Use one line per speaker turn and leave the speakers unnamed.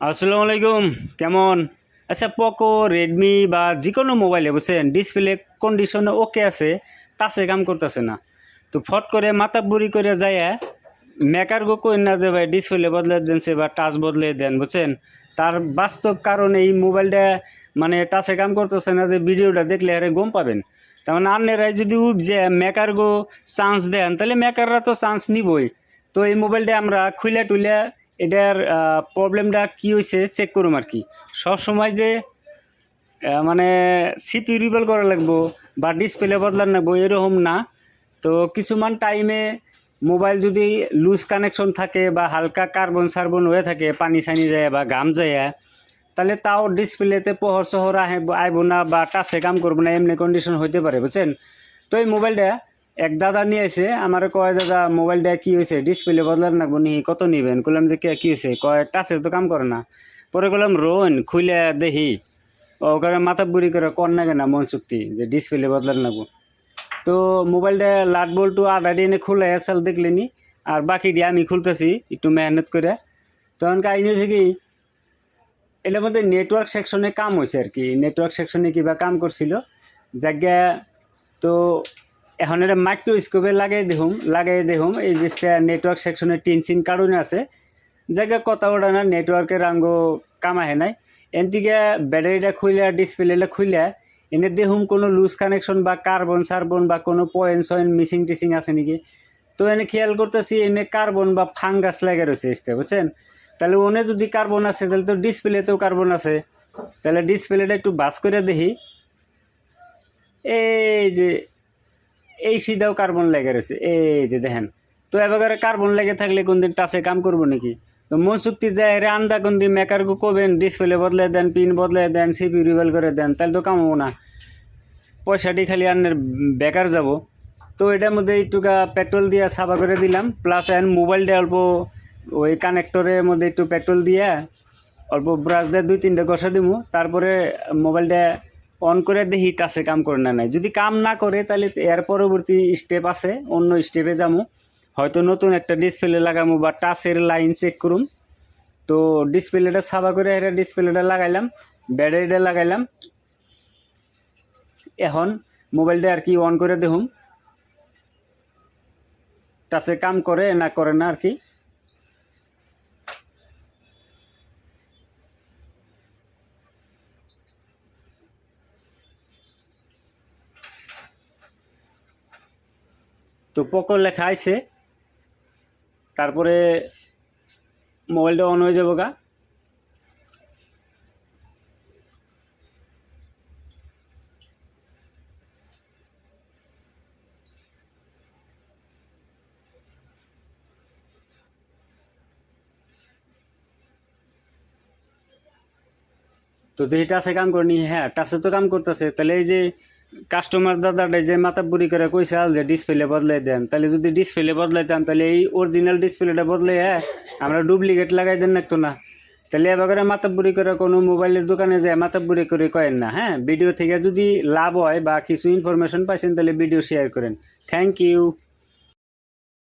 আসসালামু আলাইকুম। কেমন? আচ্ছা, পোকো, রেডমি বা যে কোনো মোবাইলে বুঝছেন ডিসপ্লে কন্ডিশন ওকে আছে, টাচে কাম করতেছে না। তো ফট করে মাথা বুড়ি করে যায় মেকার গো কই না যে ভাই ডিসপ্লে বদলে দেনছে বা টাচ বদলে দেন বুঝছেন। তার বাস্তব কারণ এই মোবাইলটা মানে টাচে কাম করতেছে না, যে ভিডিওটা দেখলে আরে গম পাবেন। তার মানে আপনারাই যদি যে মেকার গো চান্স দেন তাহলে মেকাররা তো চান্স নিবই। তো এই মোবাইলটা আমরা খুলে টুলে এটার প্রবলেমটা কি হয়েছে চেক করুম আর কি। সব সময় যে মানে সিপি রিভেল করা লাগবো বা ডিসপ্লে বদলান লাগবো এরকম না। তো কিছুমান টাইমে মোবাইল যদি লুজ কানেকশন থাকে বা হালকা কার্বন সার্বন হয়ে থাকে, পানি সানি যায় বা ঘাম যায়, তাহলে তাও ডিসপ্লেতে পোহর শহর আইব না বা টাচে কাম করবো না, এমনি কন্ডিশন হইতে পারে বুঝছেন। তো এই মোবাইলটা এক দাদা নিয়ে এসে আমার কয়, দাদা মোবাইলটা কি হয়েছে ডিসপ্লে বদলার নাকবো নি, কত নিবেন? বললাম যে কি হয়েছে? কয় টাচে তো কাম করে না। পরে বললাম রোন খুলে দেখি। ওখানে মাথা বুড়ি করে কর না কেনা মন চুক্তি যে ডিসপ্লে বদলার নাকবো। তো মোবাইলটা লাট বল্টু আধা এনে খুলে চাল দেখলেনি, আর বাকি দিয়ে আমি খুলতেছি একটু মেহনত করে। তখন কাহিনী হয়েছে কি, এটার মধ্যে নেটওয়ার্ক সেকশনে কাম হয়েছে আর কি। নেটওয়ার্ক সেকশনে কিবা কাম করছিল জায়গা। তো এখন এটা মাইক্রোস্কোপে লাগাই দেখুম এই যে নেটওয়ার্ক সেকশনে টিনচিন কারণে আছে জায়গা কথা ওটা না, নেটওয়ার্কের আঙ্গ কাম আহে নাই। এনদিকে ব্যাটারিটা খুইলা ডিসপ্লেটা খুইলা এনে দেখুম কোনো লুজ কানেকশন বা কার্বন সার্বন বা কোনো পয়েন্ট সয়েন্ট মিসিং টিসিং আছে নাকি। তো এনে খেয়াল করতেছি এনে কার্বন বা ফাঙ্গাস লাগে রয়েছে বুঝছেন। তাহলে ওনে যদি কার্বন আছে তাহলে তো ডিসপ্লেতেও কার্বন আছে। তাহলে ডিসপ্লেটা একটু বাস করে দেখি, এই যে এই সিধাও কার্বন লেগে রয়েছে, এই যে দেখেন। তো এবার কার্বন লেগে থাকলে কোনদিন টাচে কাম করবো নাকি? তো মন চুক্তি যায় রে আন্দা কোন দিন মেকারকে কবেন ডিসপ্লে বদলে দেন, পিন বদলে দেন, সিপি রিভেল করে দেন, তাহলে তো কামাবো না, পয়সাটি খালি আন্নের বেকার যাব। তো এটার মধ্যে একটুকা পেট্রোল দিয়ে সাফা করে দিলাম, প্লাস মোবাইলটা অল্প ওই কানেক্টরের মধ্যে একটু পেট্রোল দিয়ে অল্প ব্রাশ দিয়ে 2-3টা ঘষা দিব। তারপরে মোবাইলটা অন করে দেখি টাচে কাম করে না নাই। যদি কাম না করে তাহলে এর পরবর্তী স্টেপ আছে, অন্য স্টেপে যাবো। হয়তো নতুন একটা ডিসপ্লে লাগামো বা টাচের লাইন চেক করুম। তো ডিসপ্লেটা সাফা করে এর ডিসপ্লেটা লাগাইলাম, ব্যাটারিটা লাগাইলাম। এখন মোবাইলটা আর কি অন করে দেখুন টাচে কাম করে না করে না আর কি। তো পোকো লেখা আছে, তারপরে মোবাইলটা অন হয়ে যাবো গা। তো দেখি টাচে কাম করেনি, হ্যাঁ টাচে তো কাম করতেছে। তাহলে এই যে কাস্টমার দাদাটাই যে মাথা বুড়ি করে কইছে যে ডিসপ্লে বদলাই দেন, তাহলে যদি ডিসপ্লে বদলাইতাম তাহলে এই অরিজিনাল ডিসপ্লেটা বদলে আমরা ডুপ্লিকেট লাগাই দেন না তো না। তাহলে এবার করে মাথা বুড়ি করে কোনো মোবাইলের দোকানে যায় মাথা বুড়ি করে কয়েন না। হ্যাঁ, ভিডিও থেকে যদি লাভ হয় বা কিছু ইনফরমেশন পাইছেন তাহলে ভিডিও শেয়ার করেন। Thank you.